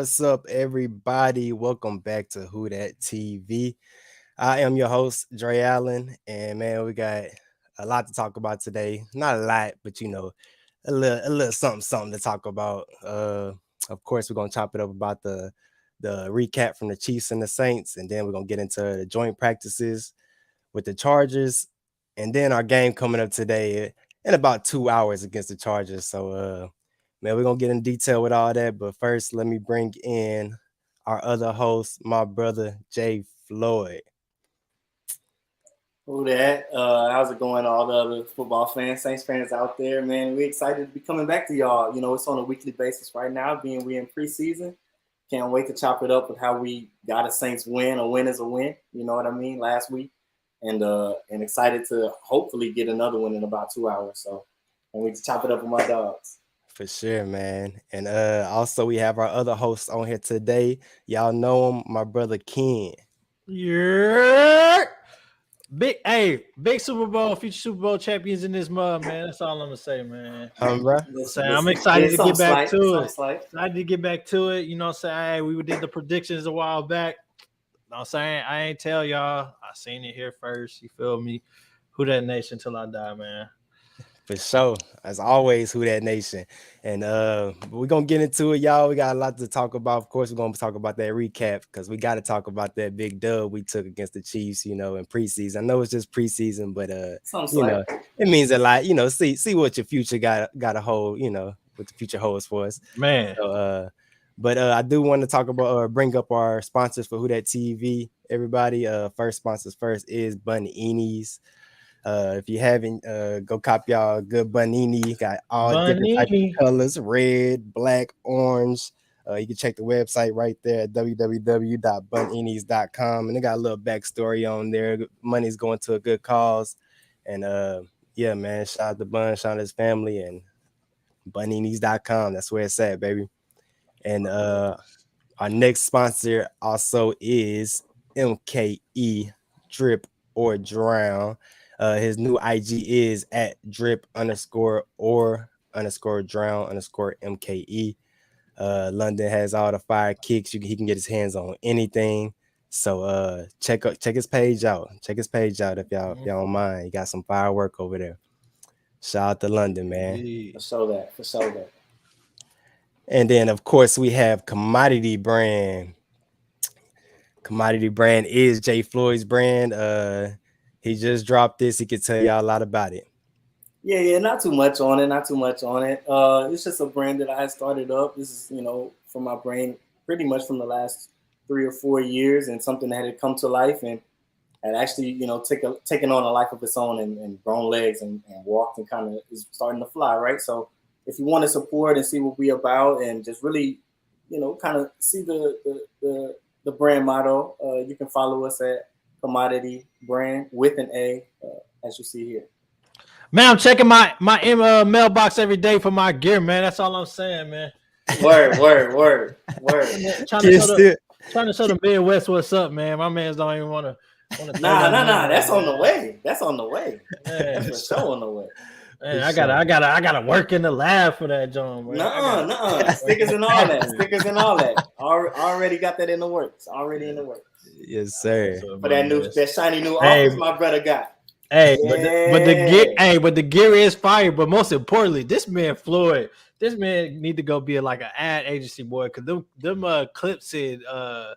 What's up, everybody? Welcome back to Who That TV. I am your host, Dre Allen, and man, we got a lot to talk about today. Not a lot, but a little something to talk about. Of course, we're gonna chop it up about the recap from the Chiefs and the Saints, and then we're gonna get into the joint practices with the Chargers, and then our game coming up today in about 2 hours against the Chargers. So, man, we're gonna get in detail with all that. But first, let me bring in our other host, my brother Jay Floyd. Who that? How's it going, all the other football fans, Saints fans out there, man? We're excited to be coming back to y'all. You know, it's on a weekly basis right now, being we in preseason. Can't wait to chop it up with how we got a Saints win. A win is a win. You know what I mean? Last week, and excited to hopefully get another one in about 2 hours. So, and we to chop it up with my dogs. For sure, man. And also we have our other host on here today. Y'all know him, my brother Ken. Yeah. Big Super Bowl, future Super Bowl champions in this mud, man. That's all I'm gonna say, man. Bro. I'm excited to get back to it. Excited to get back to it. You know what I'm saying? We did the predictions a while back. You know what I'm saying? I ain't tell y'all. I seen it here first. You feel me? Who that nation till I die, man. For sure. As always, Who That Nation. And we're going to get into it, y'all. We got a lot to talk about. Of course, we're going to talk about that recap because we got to talk about that big dub we took against the Chiefs, in preseason. I know it's just preseason, but, it means a lot. See what your future got to hold, what the future holds for us. Man. So, but I do want to talk about bring up our sponsors for Who That TV. Everybody, first sponsors first is Bunini's. If you haven't, go cop y'all good Bunini. Got all different types of colors: red, black, orange. You can check the website right there at www.buninis.com, and they got a little backstory on there. Money's going to a good cause, and yeah, man, shout out to Bun, shout out to his family, and buninis.com. That's where it's at, baby. And our next sponsor also is MKE Drip or Drown. His new IG is at drip_or_drown_MKE. London has all the fire kicks. He can get his hands on anything. So check his page out. Check his page out if y'all don't mind. He got some firework over there. Shout out to London, man. For sure that. And then of course we have Commodity Brand. Commodity Brand is Jay Floyd's brand. He just dropped this. He can tell y'all a lot about it. Yeah, not too much on it. It's just a brand that I started up. This is, from my brain pretty much from the last 3 or 4 years, and something that had come to life and had actually, taken on a life of its own and grown legs and walked and kind of is starting to fly, right? So if you want to support and see what we about and just really, kind of see the brand motto, you can follow us at Commodity Brand with an A, as you see here. Man, I'm checking my mailbox every day for my gear, man. That's all I'm saying, man. Word. trying to show the Midwest what's up, man. My mans don't even want to. Nah. That's on the way. Man, for sure on the way. Man, I gotta work in the lab for that, John. Nuh-uh. Stickers and all that. Already got that in the works. Yes, sir. For that shiny new office my brother got. Hey, but the gear is fire. But most importantly, this man Floyd, need to go be like an ad agency boy, because them clips in oh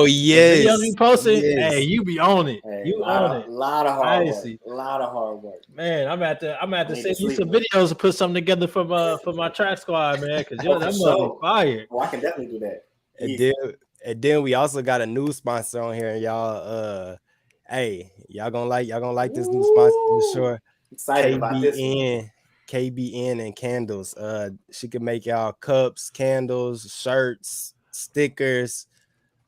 yes, videos you posted. Yes. Hey, you be on it. A lot of hard work. Man, I'm at to send you some videos to put something together for my track squad, man. Because that must be fire. Oh, I can definitely do that. And then we also got a new sponsor on here, and y'all. Hey, y'all gonna like this new sponsor for sure. Excited about this one. KBN and candles. She can make y'all cups, candles, shirts, stickers,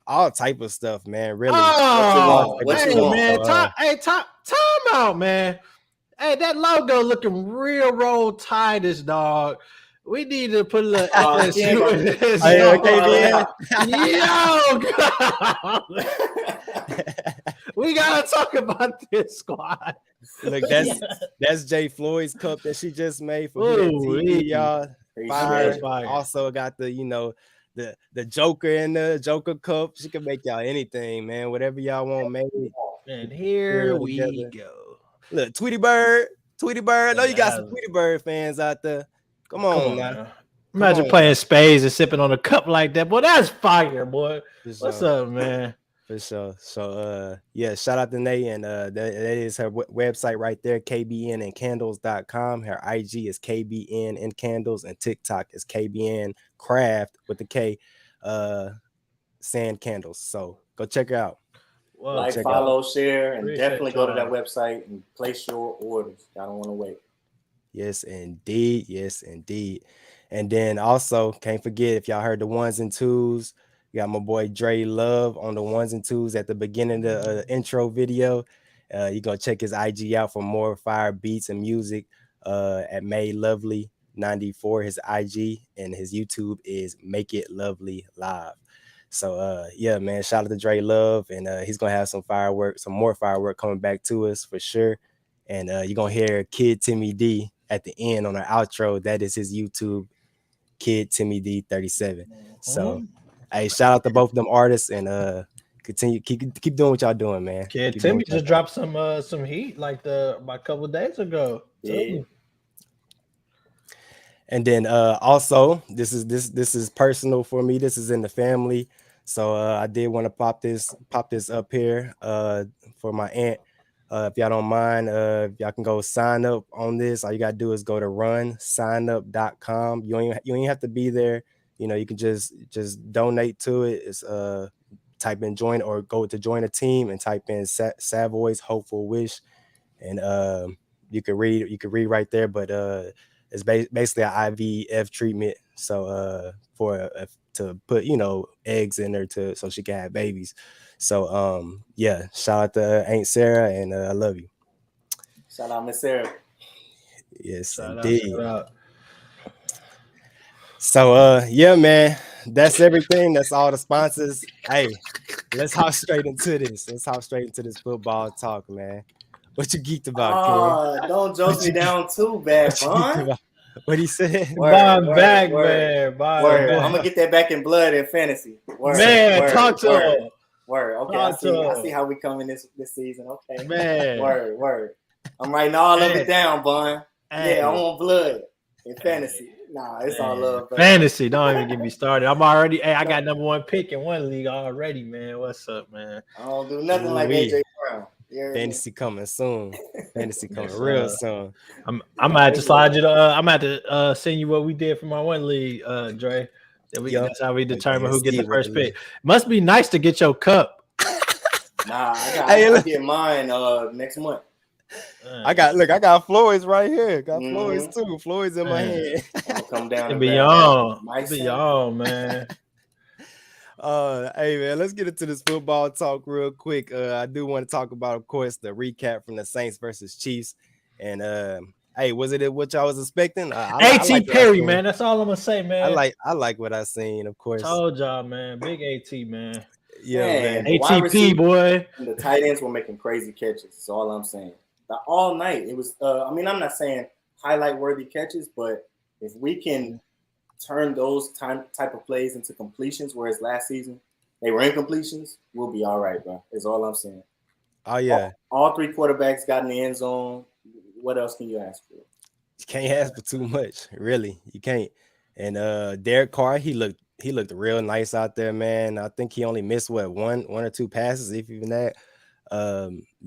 all type of stuff, man. Really. What you want? Man. Time out, man. Hey, that logo looking real roll tightest, dog. We need to put a little FSU in this. We gotta talk about this squad. Look, that's Jay Floyd's cup that she just made for TV, y'all. Fire. Also got the the Joker and the Joker Cup. She can make y'all anything, man. Whatever y'all want made. And here we together. go. Look, Tweety Bird. I know you got some Yeah. Tweety Bird fans out there. Come on now. Man. Imagine playing spades and sipping on a cup like that. Boy, that's fire, boy. What's up, man? For sure. So yeah, shout out to Nate, and that is her website right there, kbnandcandles.com. Her IG is KBN and Candles, and TikTok is KBN Craft with the K Sand Candles. So go check her out. Well, like, follow, share, and definitely go to that website and place your orders. I don't want to wait. Yes, indeed. Yes, indeed. And then also, can't forget, if y'all heard the ones and twos, you got my boy Dre Love on the ones and twos at the beginning of the intro video. You gonna check his IG out for more fire beats and music at Made Lovely 94, his IG, and his YouTube is Make It Lovely Live. So yeah, man, shout out to Dre Love, and he's gonna have some more firework coming back to us for sure. And you're gonna hear Kid Timmy D at the end on our outro. That is his YouTube, Kid Timmy D 37. So hey, shout out to both of them artists, and continue keep doing what y'all doing, man. Kid Timmy just dropped some heat like a couple of days ago. Yeah. And then also, this is personal for me. This is in the family. So I did want to pop this up here for my aunt. If y'all don't mind, y'all can go sign up on this. All you gotta do is go to runsignup.com. You ain't have to be there. You know, you can just donate to it. It's type in join, or go to join a team and type in Savoy's Hopeful Wish, and you can read right there. But it's basically an IVF treatment. So to put, eggs in her so she can have babies. So yeah, shout out to Aunt Sarah, and I love you. Shout out Miss Sarah. Yes, indeed. So yeah, man, that's everything. That's all the sponsors. Hey, let's hop straight into this. Football talk, man. What you geeked about, King? Don't joke me down too bad, Vaughn. What he said? I'm gonna get that back in blood in fantasy. Talk to him. Word. Okay, I see how we come in this season. Okay, man. Word. I'm writing all of it down, Vaughn. Hey. Yeah, I want blood in fantasy. Nah, it's all love. Bro. Fantasy, don't even get me started. I got number one pick in one league already, man. What's up, man? I don't do nothing like AJ Brown. Fantasy coming soon. Fantasy coming real soon. I'm gonna have to slide you. I'm gonna have to send you what we did for my one league, Dre. That's how we determine who gets the first pick. Must be nice to get your cup. Nah, I get mine next month. I got Floyd's right here. Floyd's too. Floyd's in my hand. I'm gonna come down. Be on, man. Hey man, let's get into this football talk real quick. I do want to talk about, of course, the recap from the Saints versus Chiefs. And hey, was it what y'all was expecting? A.T. Perry, man. That's all I'm gonna say, man. I like what I seen, of course. Told y'all, man. Big A.T., man. Yeah, man. ATP, boy. The tight ends were making crazy catches. That's all I'm saying. All night, it was. I'm not saying highlight-worthy catches, but if we can turn those type of plays into completions, whereas last season they were incompletions, we'll be all right, bro. Is all I'm saying. Oh yeah. All three quarterbacks got in the end zone. What else can you ask for? You can't ask for too much, really. You can't. And Derek Carr, he looked real nice out there, man. I think he only missed one or two passes, if even that.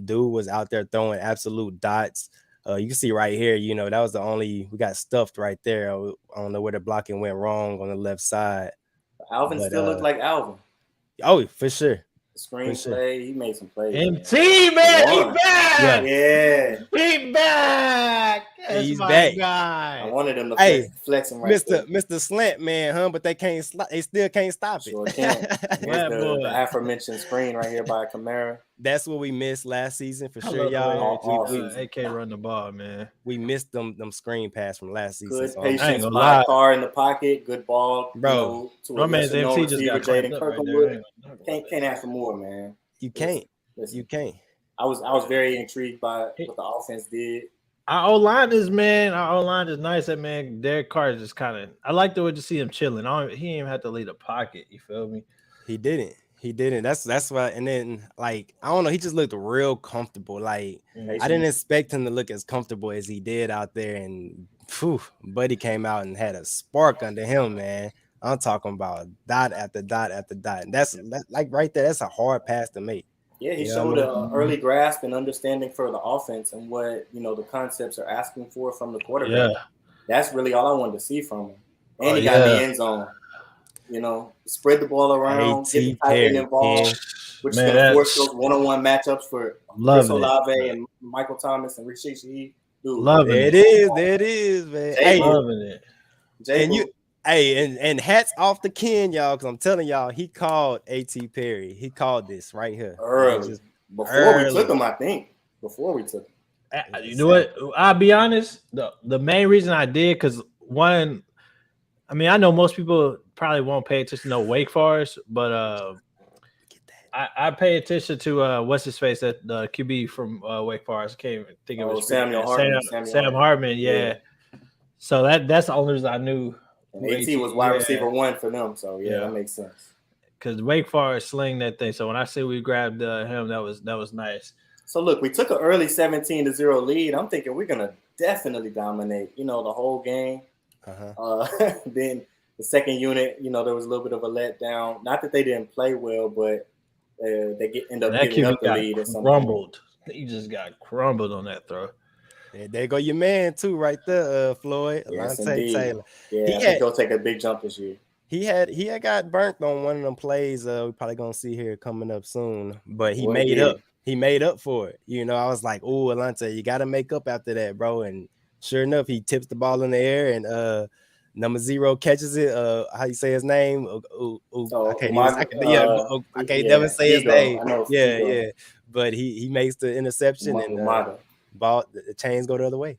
Dude was out there throwing absolute dots. You can see right here, that was we got stuffed right there. I don't know where the blocking went wrong on the left side. Alvin still looked like Alvin. Oh, for sure. Screenplay, he made some plays. MT, man, he back. Yeah. He back. He's back. Guy. I wanted him to flex him right there. Mr. Slant Man, huh? But they still can't stop it. Sure can't. the aforementioned screen right here by Kamara. That's what we missed last season for sure, y'all. AK run the ball, man. We missed them screen pass from last season. Good patience by Carr in the pocket. Good ball, bro. My man's MT just got Jaden Kirkwood. Can't ask for more, man. You can't. You can't. I was very intrigued by what the offense did. Our O-line is nice. That man, Derek Carr is just kind of. I like the way to see him chilling. He didn't even have to leave the pocket. You feel me? He didn't. He didn't. That's why. And then like I don't know, he just looked real comfortable. Like I didn't expect him to look as comfortable as he did out there. And Buddy came out and had a spark under him, man. I'm talking about dot after dot after dot. And that's like right there. That's a hard pass to make. Yeah, he You know showed what I mean? an early grasp and understanding for the offense and what the concepts are asking for from the quarterback. Yeah. That's really all I wanted to see from him. And he got in the end zone. Spread the ball around, get the tight end involved, which is going to force those one-on-one matchups for Chris Olave and Michael Thomas and Rashid Shaheed. Dude, there it is, man. Hey, loving it. And hats off to Ken, y'all, because I'm telling y'all, he called A.T. Perry. He called this right here. Early. Before we took him, I think. Before we took him. You know what? I'll be honest. The main reason I did, because one, I mean, I know most people probably won't pay attention to Wake Forest, but I pay attention to what's his face, that the QB from Wake Forest. I can't even think of his Sam Hartman, yeah. So that's the only reason I knew. And AT was wide receiver 1 for them, so that makes sense. Because Wake Forest sling that thing. So when I say we grabbed him, that was nice. So look, we took an early 17-0 lead. I'm thinking we're gonna definitely dominate, the whole game. Then the second unit, there was a little bit of a letdown. Not that they didn't play well, but they end up giving up the lead. Crumbled. He just got crumbled on that throw. Yeah, there go your man too, right there, Floyd. Yes, Alontae Taylor. Yeah, I think he'll take a big jump this year. He had got burnt on one of them plays. We're probably gonna see here coming up soon, but he made up. He made up for it. I was like, "Oh, Alontae, you got to make up after that, bro." And sure enough, he tips the ball in the air, and number 0 catches it. How you say his name? I can't never say his name. Yeah. But he makes the interception, and the chains go the other way.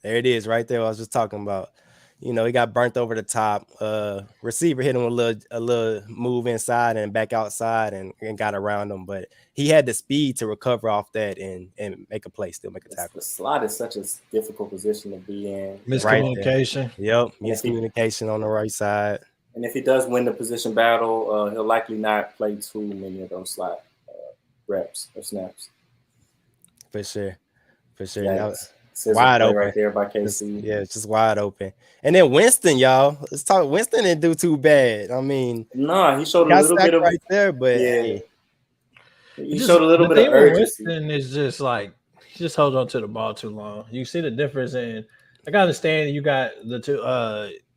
There it is, right there. I was just talking about. He got burnt over the top. Receiver hit him with a little move inside and back outside and got around him. But he had the speed to recover off that and make a play, still make a tackle. The slot is such a difficult position to be in. Miscommunication. Right. Yep, miscommunication on the right side. And if he does win the position battle, he'll likely not play too many of those slot reps or snaps. For sure. Yeah, wide open right there by KC. It's just wide open. And then Winston, y'all. Let's talk. Winston didn't do too bad. I mean, he showed a little bit of right there, but he showed a little bit of urgency. Winston is just like he just holds on to the ball too long. You see the difference in. I can understand you got the two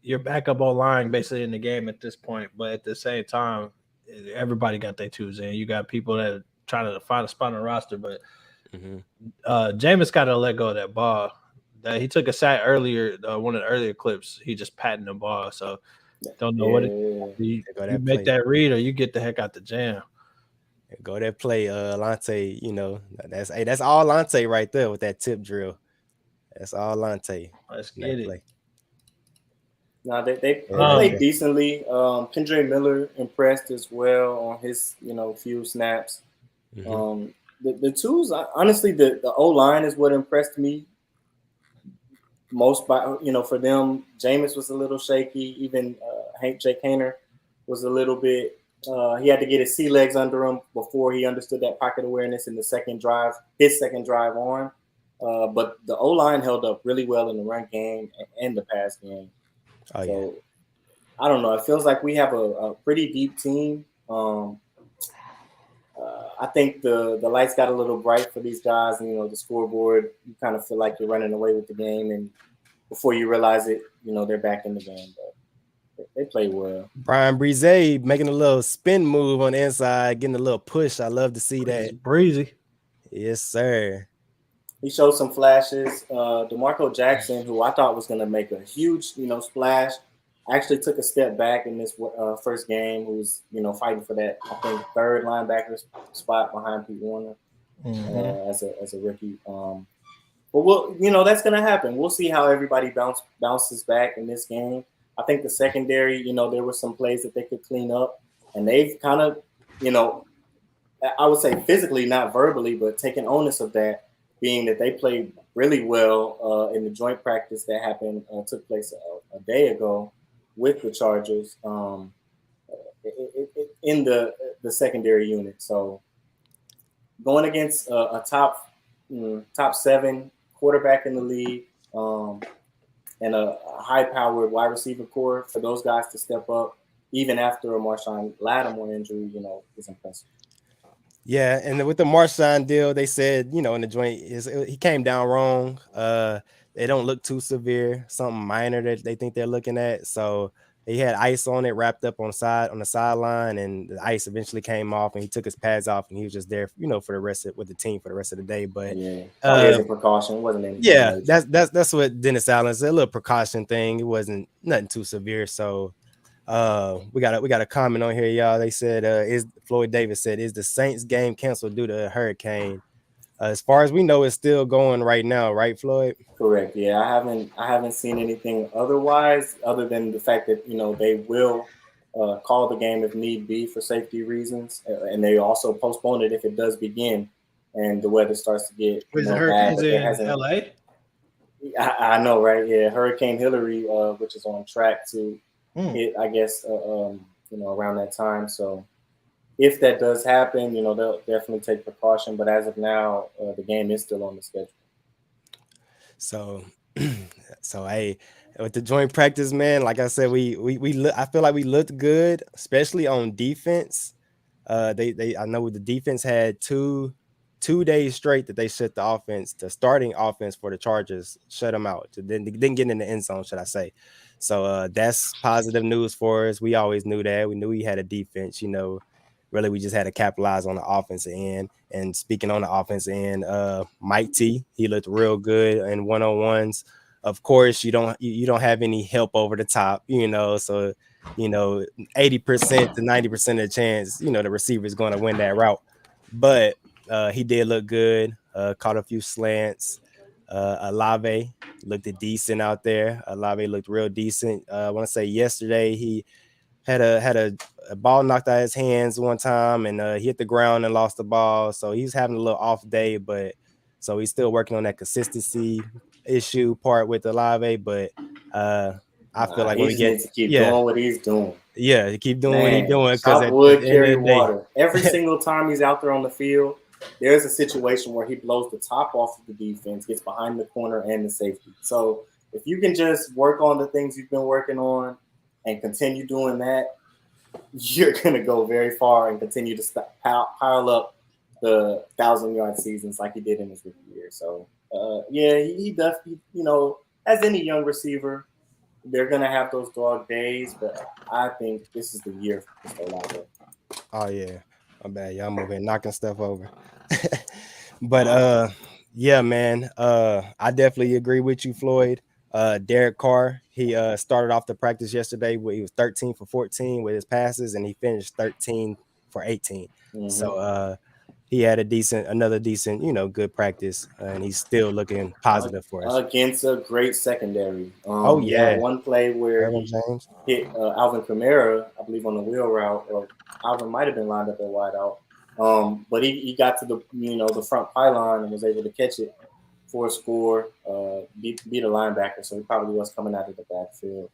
your backup online basically in the game at this point, but at the same time, everybody got their twos in. You got people that are trying to find a spot on the roster, but. Jameis got to let go of that ball. He took a sack earlier. One of the earlier clips, he just patting the ball. So don't know what you make that read or you get the heck out the jam. Go that play, Alontae. That's all Alontae right there with that tip drill. That's all Alontae. Let's get it. Play. No, they played decently. Kendre Miller impressed as well on his few snaps. The twos, honestly, the O-line is what impressed me most. For them, Jameis was a little shaky. Even Jake Haener was a little bit. He had to get his sea legs under him before he understood that pocket awareness in his second drive on. But the O-line held up really well in the run game and the pass game. So I don't know. It feels like we have a pretty deep team. I think the lights got a little bright for these guys, and the scoreboard. You kind of feel like you're running away with the game, and before you realize it, they're back in the game. But they play well. Brian Brise making a little spin move on the inside, getting a little push. I love to see that. Breezy, yes, sir. He showed some flashes. DeMarco Jackson, who I thought was going to make a huge, splash, actually took a step back in this first game. Who was, fighting for that, I think, third linebacker spot behind Pete Warner as a rookie. But that's going to happen. We'll see how everybody bounces back in this game. I think the secondary, there were some plays that they could clean up, and they've kind of, I would say physically, not verbally, but taking onus of that, being that they played really well in the joint practice that happened took place a day ago with the Chargers in the secondary unit. So going against a top 7 quarterback in the league and a high-powered wide receiver core for those guys to step up, even after a Marshawn Lattimore injury, is impressive. Yeah, and with the Marshawn deal, they said, in the joint, he came down wrong. They don't look too severe, something minor that they think they're looking at. So he had ice on it, wrapped up on the sideline, and the ice eventually came off, and he took his pads off, and he was just there, for the rest with the team for the rest of the day. But yeah, as a precaution, it wasn't anything. Yeah, that's what Dennis Allen said, a little precaution thing. It wasn't nothing too severe. So we got a comment on here, y'all. They said is Floyd Davis said, is the Saints game canceled due to a hurricane? As far as we know, it's still going right now, right, Floyd? Correct. Yeah, I haven't seen anything otherwise, other than the fact that they will call the game if need be for safety reasons, and they also postpone it if it does begin and the weather starts to get bad. But there hasn't. LA. I know, right? Yeah, Hurricane Hillary, which is on track to hit, I guess, around that time. So if that does happen, they'll definitely take precaution. But as of now, the game is still on the schedule. So hey, with the joint practice, man, like I said, I feel like we looked good, especially on defense. I know the defense had two days straight that they shut the starting offense for the Chargers, shut them out. They didn't get in the end zone, should I say. So that's positive news for us. We always knew that. We knew we had a defense, really we just had to capitalize on the offensive end. And speaking on the offensive end, Mike T, he looked real good in one-on-ones. Of course, you don't have any help over the top, so 80% to 90% of the chance, the receiver is going to win that route. But he did look good, caught a few slants. Olave looked decent out there. Olave looked real decent. I want to say yesterday he had a ball knocked out of his hands one time, and he hit the ground and lost the ball. So he's having a little off day, but so he's still working on that consistency issue part with Olave. But I feel like he when we needs to keep doing what he's doing. Yeah, keep doing what he's doing. Chop wood, carry water. Every single time he's out there on the field, there's a situation where he blows the top off of the defense, gets behind the corner and the safety. So if you can just work on the things you've been working on and continue doing that, you're going to go very far and continue to pile up the 1,000-yard seasons like he did in his rookie year. So, he does, as any young receiver, they're going to have those dog days, but I think this is the year for Mr. Olave. Oh, yeah. I'm bad. Y'all moving, knocking stuff over. But, yeah, man, I definitely agree with you, Floyd. Derek Carr, he started off the practice yesterday where he was 13 for 14 with his passes, and he finished 13 for 18. Mm-hmm. So he had another decent, good practice, and he's still looking positive for us. Against a great secondary. One play where he hit Alvin Kamara, I believe, on the wheel route, or Alvin might have been lined up at wide out. But he got to the front pylon and was able to catch it for a score, beat a linebacker, so he probably was coming out of the backfield.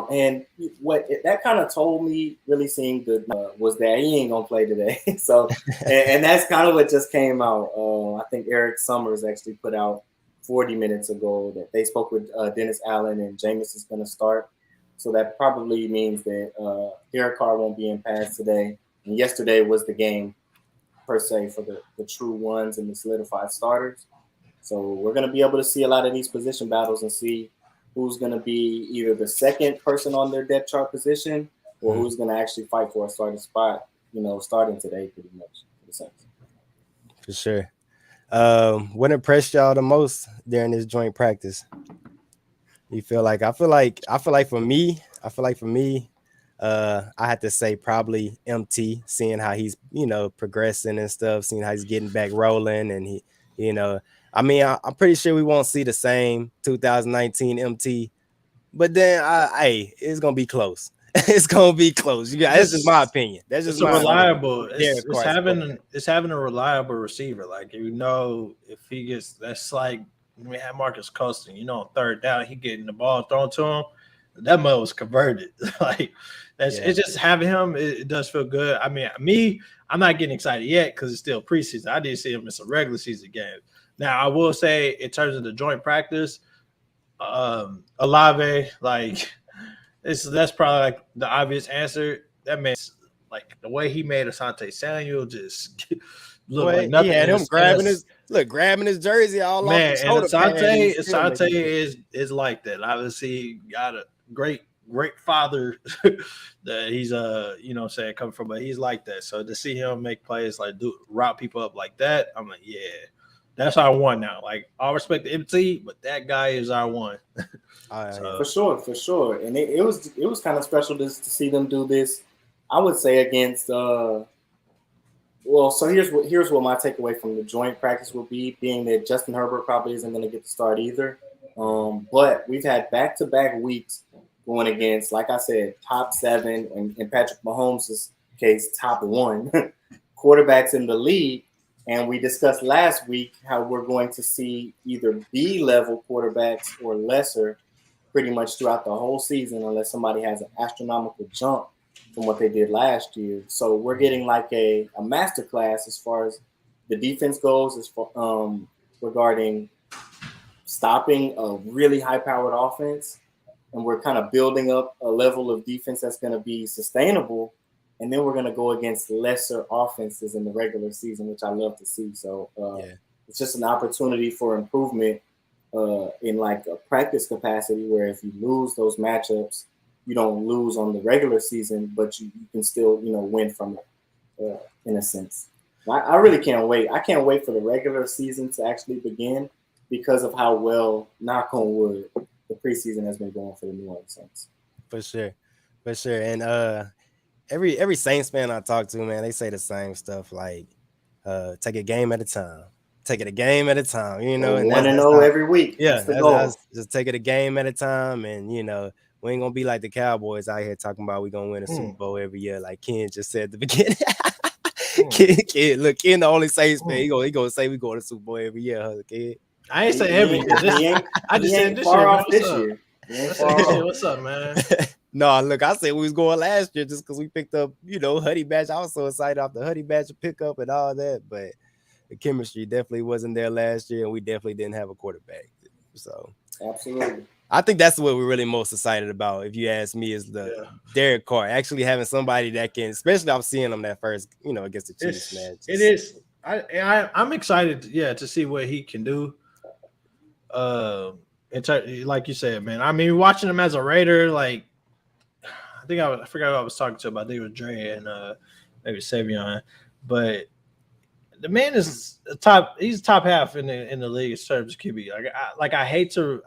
And what that kind of told me, really seeing good, was that he ain't gonna play today. So, and that's kind of what just came out. I think Eric Summers actually put out 40 minutes ago that they spoke with Dennis Allen and Jameis is going to start. So that probably means that Derek Carr won't be in pass today. And yesterday was the game per se for the true ones and the solidified starters. So we're going to be able to see a lot of these position battles and see who's going to be either the second person on their depth chart position or who's going to actually fight for a starting spot, starting today pretty much. For the Saints. For sure. What impressed y'all the most during this joint practice? You feel like I feel like for me, I had to say probably MT, seeing how he's, progressing and stuff, seeing how he's getting back rolling, and he, I'm pretty sure we won't see the same 2019 MT, but then it's gonna be close. it's gonna be close. That's just my opinion. That's just It's a my reliable. Derek Carr as a quarterback. It's having a reliable receiver. Like if he gets that's like when we had Marcus Colston. On third down, he getting the ball thrown to him. That mud was converted. Like it's just having him. It does feel good. I mean, I'm not getting excited yet because it's still preseason. I didn't see him miss a regular season game. Now I will say in terms of the joint practice, Olave, like that's probably like the obvious answer. That means like the way he made Asante Samuel just look like nothing. He had him grabbing his jersey all off his shoulder. Asante is like that. Obviously, he got a great father that he's saying coming from, but he's like that. So to see him make plays like route people up like that, I'm like, yeah, that's our one now. Like, I respect the MT, but that guy is our one. For sure. And it was kind of special to see them do this. I would say against so here's what my takeaway from the joint practice will be, being that Justin Herbert probably isn't going to get the start either. But we've had back-to-back weeks going against, like I said, top 7, and in Patrick Mahomes' case, top 1 quarterbacks in the league. And we discussed last week how we're going to see either B-level quarterbacks or lesser pretty much throughout the whole season unless somebody has an astronomical jump from what they did last year. So we're getting like a masterclass as far as the defense goes, as far, regarding stopping a really high-powered offense. And we're kind of building up a level of defense that's going to be sustainable. And then we're going to go against lesser offenses in the regular season, which I love to see. So it's just an opportunity for improvement in like a practice capacity, where if you lose those matchups, you don't lose on the regular season, but you can still, win from it in a sense. I really can't wait. I can't wait for the regular season to actually begin because of how well, knock on wood, the preseason has been going for the New Orleans Saints. For sure. And every Saints fan I talk to, man, they say the same stuff, like take a game at a time. Take it a game at a time, and 1-0 every week. Yeah, that's just take it a game at a time, and we ain't gonna be like the Cowboys out here talking about we gonna win a Super Bowl every year, like Ken just said at the beginning. Ken the only Saints fan. He gonna say we go to the Super Bowl every year, huh, kid? I ain't say every year. I just said this year. What's up, man? No, look, I said we was going last year just because we picked up, Honey Badger. I was so excited off the Honey Badger pickup and all that, but the chemistry definitely wasn't there last year, and we definitely didn't have a quarterback. So absolutely, I think that's what we're really most excited about, if you ask me, is the Derek Carr, actually having somebody that can, especially I'm seeing him that first, against the Chiefs, man. It is. I'm excited, to see what he can do. Like you said, man. I mean, watching him as a Raider, like I forgot who I was talking to about. I think it was Dre and maybe Savion, but the man is he's top half in the league in terms of QB. I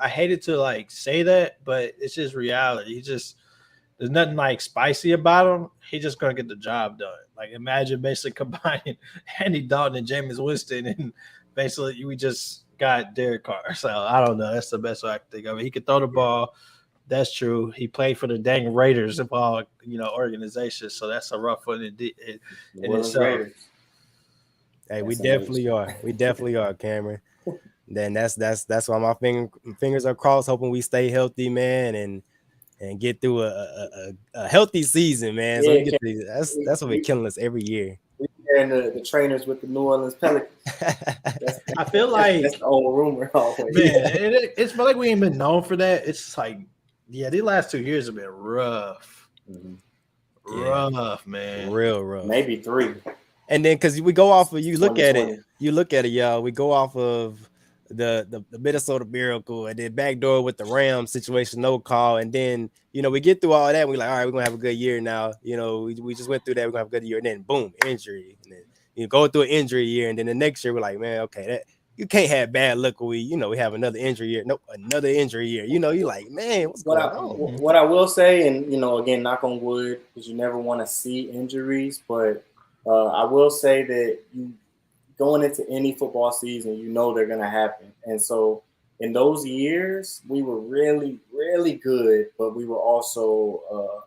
hated to like say that, but it's just reality. There's nothing like spicy about him. He's just gonna get the job done. Like, imagine basically combining Andy Dalton and Jameis Winston, and basically we just got Derek Carr. So I don't know. That's the best way I can think of it. He could throw the ball. That's true. He played for the dang Raiders of all organizations. So that's a rough one in itself. Hey, we definitely are. We definitely are, Cameron. Then that's why my fingers are crossed, hoping we stay healthy, man, and get through a healthy season, man. So that's what we're killing us every year. And the trainers with the New Orleans Pelicans. I feel like that's the old rumor always. Man, it's feel like we ain't been known for that. It's like, these last 2 years have been rough. Mm-hmm. Rough, man. Real rough. Maybe 3. And then because we go off of you look at it, y'all. We go off of the Minnesota Miracle and then backdoor with the Rams situation, no call, and then we get through all that. And we're like, all right, we're gonna have a good year now. We just went through that. We're gonna have a good year, and then boom, injury. And then go through an injury year, and then the next year we're like, man, okay, that you can't have bad luck. We have another injury year. Nope, another injury year. You're like, man, what's going on? What I will say, and again, knock on wood, because you never want to see injuries, but I will say that going into any football season, they're going to happen. And so in those years, we were really, really good, but we were also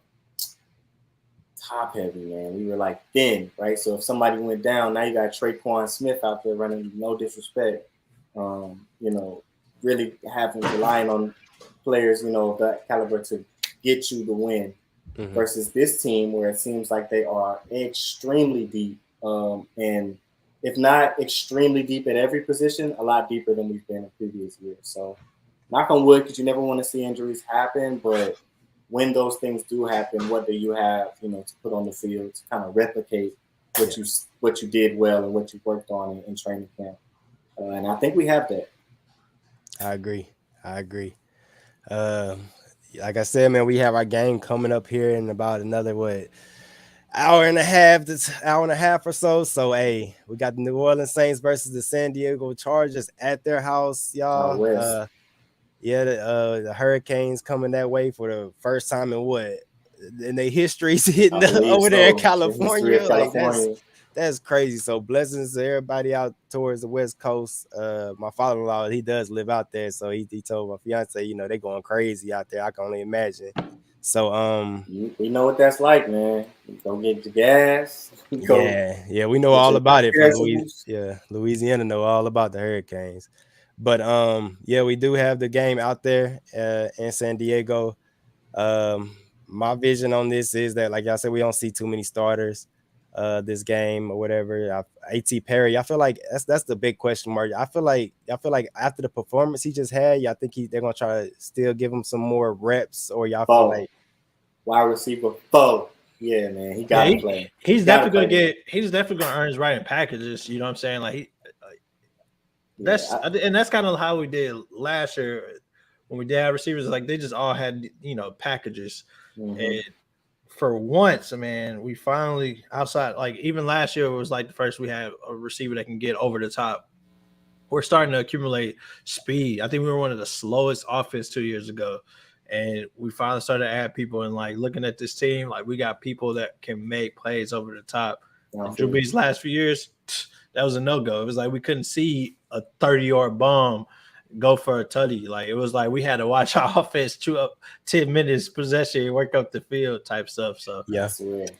top heavy, man. We were like thin, right? So if somebody went down, now you got Traquan Smith out there running, no disrespect. Really relying on players, of that caliber to get you the win. Mm-hmm. Versus this team where it seems like they are extremely deep. And if not extremely deep at every position, a lot deeper than we've been in previous years. So knock on wood, because you never want to see injuries happen, but when those things do happen, what do you have, to put on the field to kind of replicate what you did well and what you worked on in training camp? And I think we have that. I agree. Like I said, man, we have our game coming up here in about another hour and a half or so. So hey, we got the New Orleans Saints versus the San Diego Chargers at their house, y'all. The Hurricanes coming that way for the first time in their history's hitting over there in California. Like that's crazy. So blessings to everybody out towards the West Coast. My father-in-law, he does live out there, so he told my fiance, they're going crazy out there. I can only imagine. So we know what that's like, man. Go get the gas. Yeah, we know all about it. Louisiana know all about the Hurricanes. But we do have the game out there in San Diego. My vision on this is that, like y'all said, we don't see too many starters this game or whatever. A.T. Perry, I feel like that's the big question mark. I feel like after the performance he just had, y'all think they're gonna try to still give him some more reps, or y'all feel like wide receiver 4? Yeah, man, he got to play. He's definitely gonna earn his right in packages. You know what I'm saying? Like that's kind of how we did last year when we did have receivers. Like they just all had packages, and for once, man, we finally outside. Like even last year, it was like the first we had a receiver that can get over the top. We're starting to accumulate speed. I think we were one of the slowest offense 2 years ago, and we finally started to add people. And like looking at this team, like we got people that can make plays over the top. Drew Brees' last few years, that was a no-go. It was like we couldn't see a 30-yard bomb go for a tutty. Like it was like we had to watch our offense chew up 10 minutes possession, work up the field type stuff. So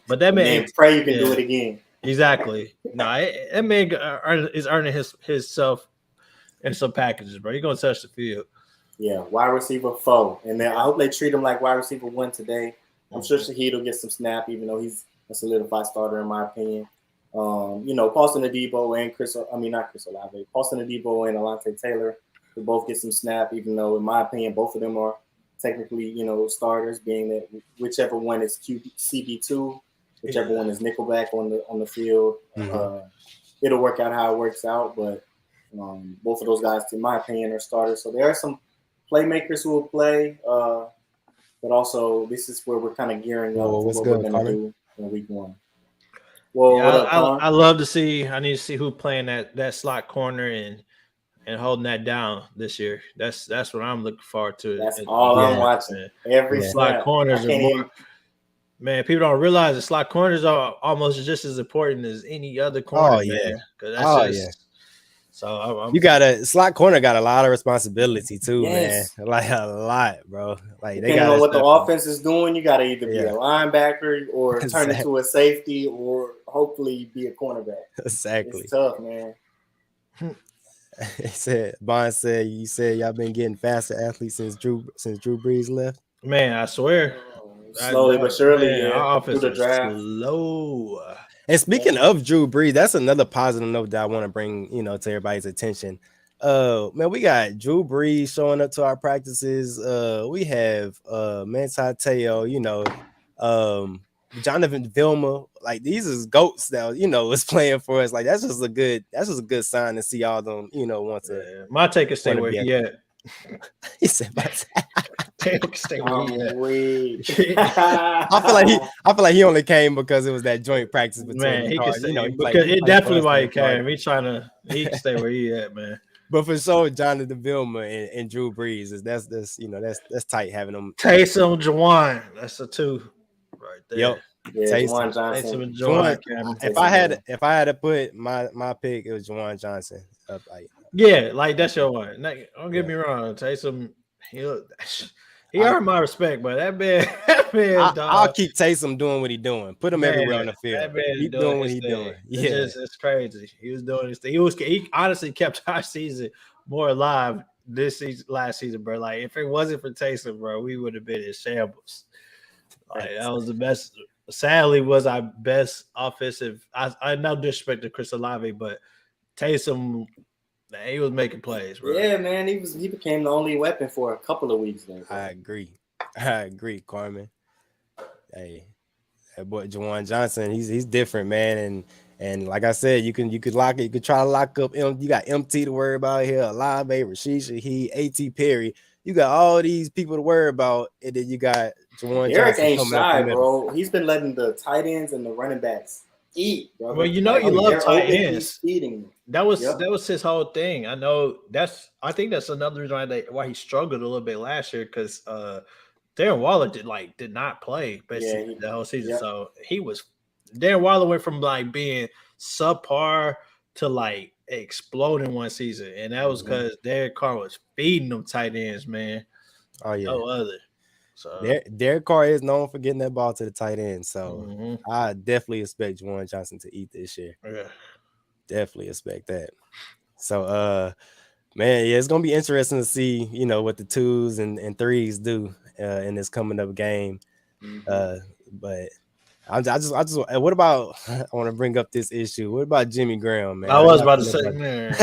but that man pray you can do it again. Exactly. No, that man is earning himself in some packages, bro. You're gonna touch the field. Yeah, wide receiver 4, and then I hope they treat him like wide receiver 1 today. I'm sure Shaheed will get some snap, even though he's a solidified starter in my opinion. Paulson Adebo and Paulson Adebo and Alontae Taylor will both get some snap, even though in my opinion both of them are technically starters, being that whichever one is CB2, whichever one is nickelback on the field, it'll work out how it works out. But both of those guys, in my opinion, are starters. So there are some playmakers who will play, but also this is where we're kind of gearing up for what we're going to do in week 1. Well, I love to see. I need to see who playing that slot corner and holding that down this year. That's what I'm looking forward to. That's all I'm watching. Every slot corners are more. Man, people don't realize the slot corners are almost just as important as any other corner. Oh yeah, that's So slot corner got a lot of responsibility too, man. Like a lot, bro. Like they got what the offense is doing. You got to either be a linebacker or turn into a safety, or hopefully be a cornerback. Exactly. It's tough, man. Bond said you said y'all been getting faster athletes since Drew Brees left. Man, I swear. Slowly but surely, our offense is slow. And speaking of Drew Brees, that's another positive note that I want to bring, to everybody's attention. Man, we got Drew Brees showing up to our practices. We have Manti Te'o, Jonathan Vilma. Like these is goats that is playing for us. Like that's just a good sign to see all them, want to. My take is stay where he at. He said my stay where he at. I feel like he only came because it was that joint practice between. Man, he can stay because it definitely why he came. He can stay where he at, man. But for sure, Jonathan Vilma and Drew Brees that's tight having them. Taysom Juwan, that's a 2 right there. Yep. Yeah, Juwan Johnson. If I had to put my pick, it was Juwan Johnson. Yeah, like that's your one. Like, don't get me wrong, Taysom. He earned my respect, but that man, I'll keep Taysom doing what he's doing. Put him everywhere on the field. That man Keep doing what he's doing. Yeah, it's crazy. He was doing his thing. He honestly kept our season more alive this season, last season, bro. Like if it wasn't for Taysom, bro, we would have been in shambles. Like that was the best. Sadly, was our best offensive. I no disrespect to Chris Olave, but Taysom. Man, he was making plays, bro. Yeah, man, he became the only weapon for a couple of weeks there. I agree, Carmen. Hey, that boy Juwan Johnson, he's different, man. And like I said, you could lock it. You could try to lock up. You got MT to worry about here, Olave, Rashid Shaheed, A.T. Perry. You got all these people to worry about, and then you got Juwan Derek Johnson. Ain't shy, bro. He's been letting the tight ends and the running backs eat, bro. Well, you love tight ends. Feeding. That was his whole thing. I know I think that's another reason why he struggled a little bit last year because Darren Waller did not play basically the whole season. Yep. So Darren Waller went from being subpar to exploding one season, and that was because Derek Carr was feeding them tight ends, man. Oh yeah, no other. So Derek Carr is known for getting that ball to the tight end. So I definitely expect Juwan Johnson to eat this year. Yeah. Definitely expect that. So man, yeah, it's gonna be interesting to see, what the 2s and 3s do in this coming up game. But I just what about I want to bring up this issue. What about Jimmy Graham, man? I was about to say, man.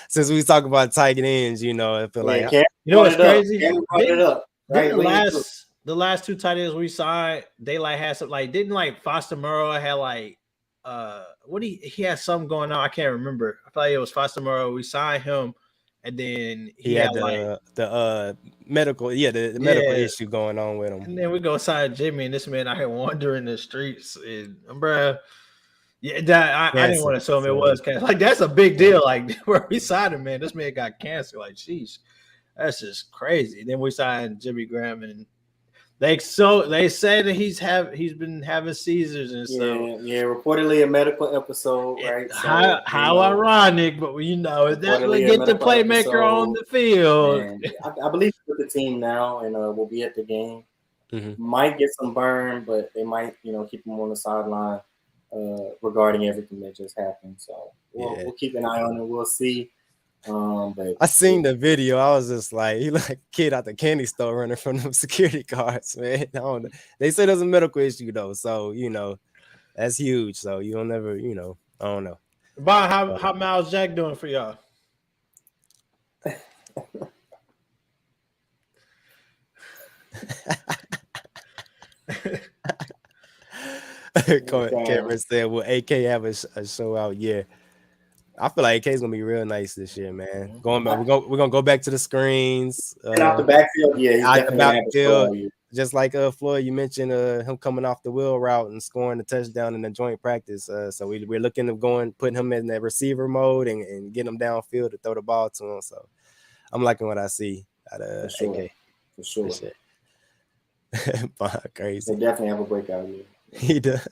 Since we talk about tight ends, I feel like what's crazy? The last 2 tight ends we signed, they had some didn't Foster Moreau had he had something going on. I can't remember. I feel like it was Foster Moreau. We signed him, and then he had the medical, the medical issue going on with him. And then we go sign Jimmy, and this man out here wandering the streets, and bro, I didn't want to show him it was cancer. That's a big deal. Where we signed him, man, this man got cancer. Sheesh, that's just crazy. Then we signed Jimmy Graham, and they say that he's been having seizures and stuff. Yeah, reportedly a medical episode, right? So, how ironic, but it definitely get the playmaker on the field. And I believe he's with the team now, and will be at the game. Mm-hmm. Might get some burn, but they might, keep him on the sideline regarding everything that just happened. So we'll keep an eye on it. We'll see. But I seen the video. I was just he like a kid out the candy store running from them security guards, man. I don't know. They say there's a medical issue though, so that's huge. So you'll never, I don't know. Bon, how Miles Jack doing for y'all? Cameron said, "Will AK have a show out?" Yeah. I feel like AK is gonna be real nice this year, man. Going back, we're gonna go back to the screens. Out the backfield, he's out the backfield, just like Floyd. You mentioned him coming off the wheel route and scoring the touchdown in the joint practice. So we're looking at putting him in that receiver mode and getting him downfield to throw the ball to him. So I'm liking what I see out of AK. For sure. Crazy. They definitely have a breakout year. He does.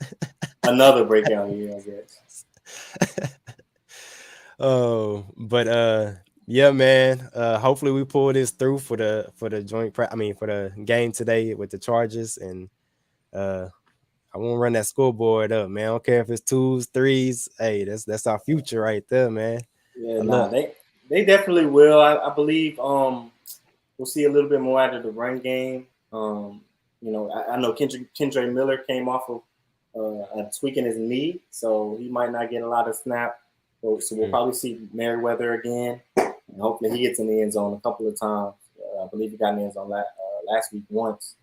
Another breakout year, I guess. Oh, but yeah, man. Hopefully we pull this through for the for the game today with the Chargers, and I won't run that scoreboard up, man. I don't care if it's 2s, 3s. Hey, that's our future right there, man. Yeah, they definitely will. I believe we'll see a little bit more out of the run game. I know Kendre Miller came off of a tweak in his knee, so he might not get a lot of snap. So we'll probably see Merriweather again, and hopefully he gets in the end zone a couple of times. I believe he got in the end zone last week once,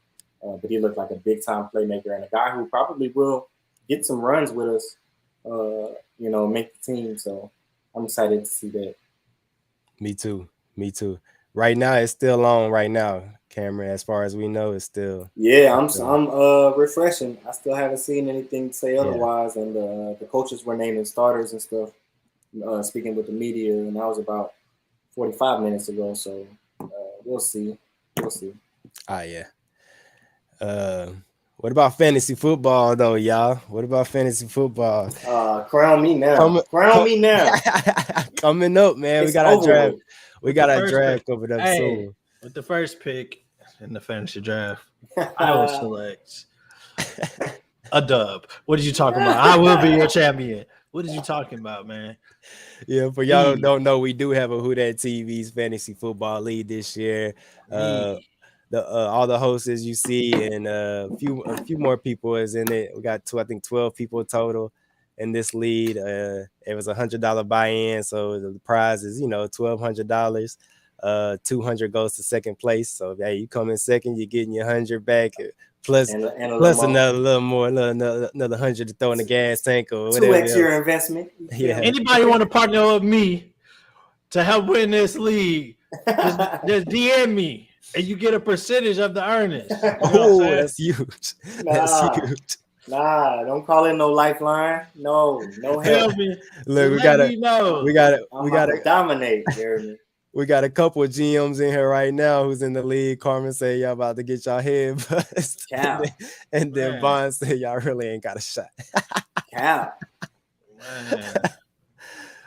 but he looked like a big-time playmaker and a guy who probably will get some runs with us, make the team. So I'm excited to see that. Me too. Right now, it's still on right now, Cameron. As far as we know, it's still. Yeah, I'm refreshing. I still haven't seen anything to say otherwise, and the coaches were naming starters and stuff. Speaking with the media, and that was about 45 minutes ago. So we'll see. Yeah. What about fantasy football though, y'all? What about fantasy football? Crown me now. Coming up, man. We got our draft. We got our draft over there soon. With the first pick, in the fantasy draft. I will select a dub. What are you talking about? I will be your champion. What are you talking about, man? Yeah, for y'all who don't know, we do have a Who That TV's fantasy football league this year. All the hosts as you see, and a few more people is in it. We got 12 people total in this lead. It was $100 buy-in, so the prize is $1,200. 200 goes to second place. So hey, you come in second, you're getting your 100 back. Plus another little more, another 100 to throw in the gas tank or whatever. 2x your investment. Yeah. Anybody want to partner with me to help win this league? Just DM me, and you get a percentage of the earnings. Oh, that's huge. That's huge. Nah, don't call it no lifeline. No help. Look, we gotta dominate, Jeremy. We got a couple of GMs in here right now who's in the league. Carmen said y'all about to get y'all head bust. And then Bond said y'all really ain't got a shot.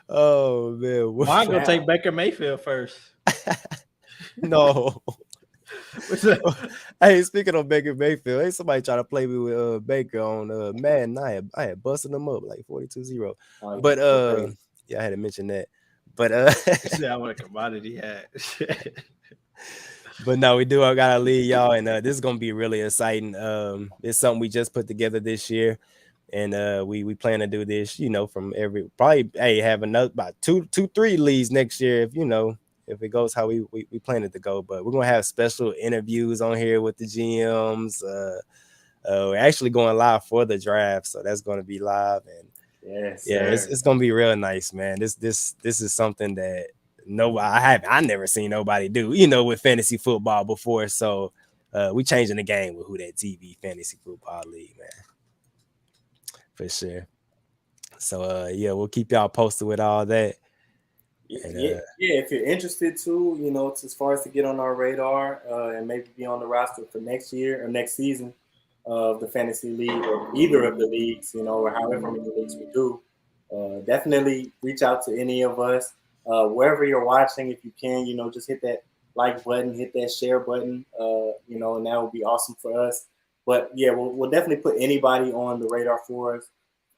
Oh, man. Well, I'm going to take Baker Mayfield first. No. Hey, speaking of Baker Mayfield, hey, somebody try to play me with Baker on Madden. I had busted them up like 42-0. But yeah, I had to mention that. But I want a commodity hat. But no, we do. I gotta leave y'all, and this is gonna be really exciting. It's something we just put together this year, and we plan to do this. From have another about 2-3 leagues next year if it goes how we plan it to go. But we're gonna have special interviews on here with the GMs. We're actually going live for the draft, so that's gonna be live and. Yes, it's gonna be real nice, man. This is something that I never seen nobody do, with fantasy football before. So we changing the game with Who That TV Fantasy Football League, man. For sure. So we'll keep y'all posted with all that. And, if you're interested too, as far as to get on our radar and maybe be on the roster for next year or next season of the fantasy league or either of the leagues, or however many leagues we do, definitely reach out to any of us. Wherever you're watching, if you can, just hit that like button, hit that share button, and that would be awesome for us. But yeah, we'll definitely put anybody on the radar for us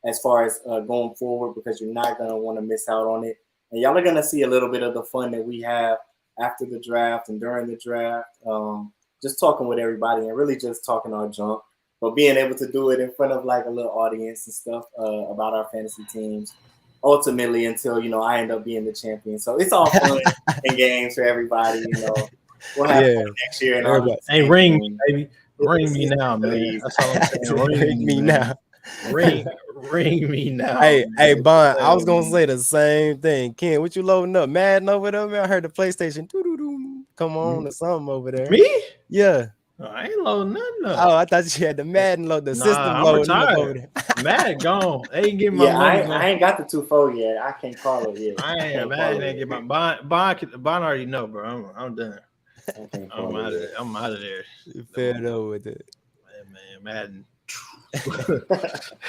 as far as going forward, because you're not going to want to miss out on it. And y'all are going to see a little bit of the fun that we have after the draft and during the draft, just talking with everybody and really just talking our junk. But being able to do it in front of like a little audience and stuff about our fantasy teams, ultimately until I end up being the champion. So it's all fun and games for everybody. We'll have fun next year. And hey, ring me, baby, ring me now, man. That's all I'm saying. Ring me now. Ring me now. Hey, Bond. I was gonna say the same thing. Ken, what you loading up? Madden over there, man. I heard the PlayStation. Come on, or something over there. Me? Yeah. No, I ain't loading nothing up. Oh, I thought you had the Madden load, the system loading up over there. Madden gone. They ain't getting my money. I ain't got the 2-4 yet. I can't call it yet. Madden ain't get my Bond already know, bro. I'm done. I'm out of there. You fed up with it. Man, Madden.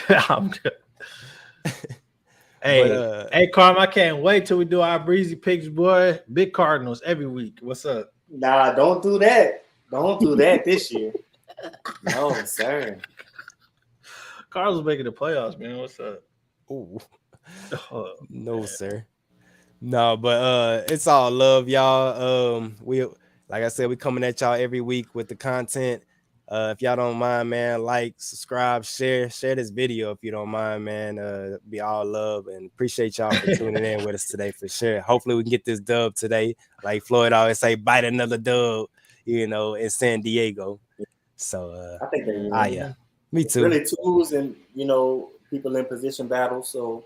I'm good. Hey, Carm, I can't wait till we do our breezy picks, boy. Big Cardinals every week. What's up? Nah, don't do that. Don't do that this year. No, sir. Cardinals making the playoffs, man. What's up? Ooh. No, sir. No, but it's all love, y'all. We, like I said, we coming at y'all every week with the content. If y'all don't mind, man, like, subscribe, share this video if you don't mind, man. Be all love, and appreciate y'all for tuning in with us today for sure. Hopefully we can get this dub today. Like Floyd always say, bite another dub, in San Diego. So I think they yeah. Me too. Really tools and people in position battle. So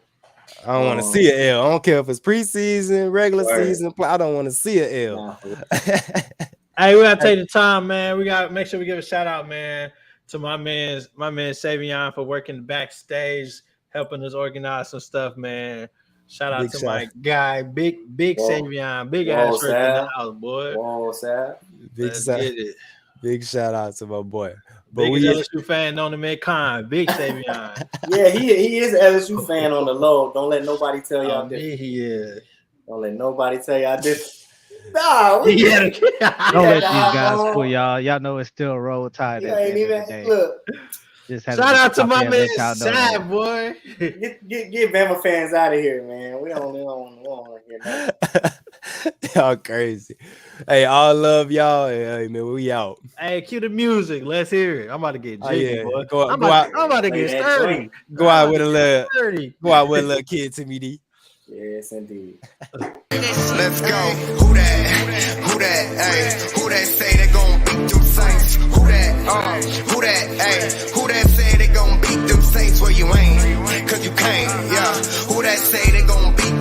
I don't want to see an L. I don't care if it's preseason, regular season. I don't want to see an L. Hey, we gotta take the time, man. We gotta make sure we give a shout out, man, to my man Savion for working backstage, helping us organize some stuff, man. Shout out to my guy, big Savion, big ass in the house, boy. Whoa, Sav. Big shout out to my boy. But we LSU fan on the mid-con, big Savion. Yeah, he is an LSU fan on the low. Don't let nobody tell y'all this. He is. Don't let nobody tell y'all this. Nah, we Yeah. Don't Yeah, let these nah, guys bro. fool y'all. Y'all know it's still Roll Tide You at the ain't end of the even day. look. Just had Shout out to pop my in, man let y'all know that. Sad boy. Get Bama fans out of here, man. We don't want to hear that. Y'all crazy. Hey, all love y'all. Hey, man, we out. Hey, cue the music. Let's hear it. I'm about to get Oh, jiggy, yeah. boy. Go I'm out, about to Play get that sturdy. joint. go out with a little, Sturdy. go out with a little kid to me, D. Yes, indeed. Let's go. Who that? Who that? Hey, who that say they gon' beat them Saints? Who that? Who that? Hey, who that say they gon' beat them Saints? Well, you ain't, cause you can't. Yeah. Who that say they gon' beat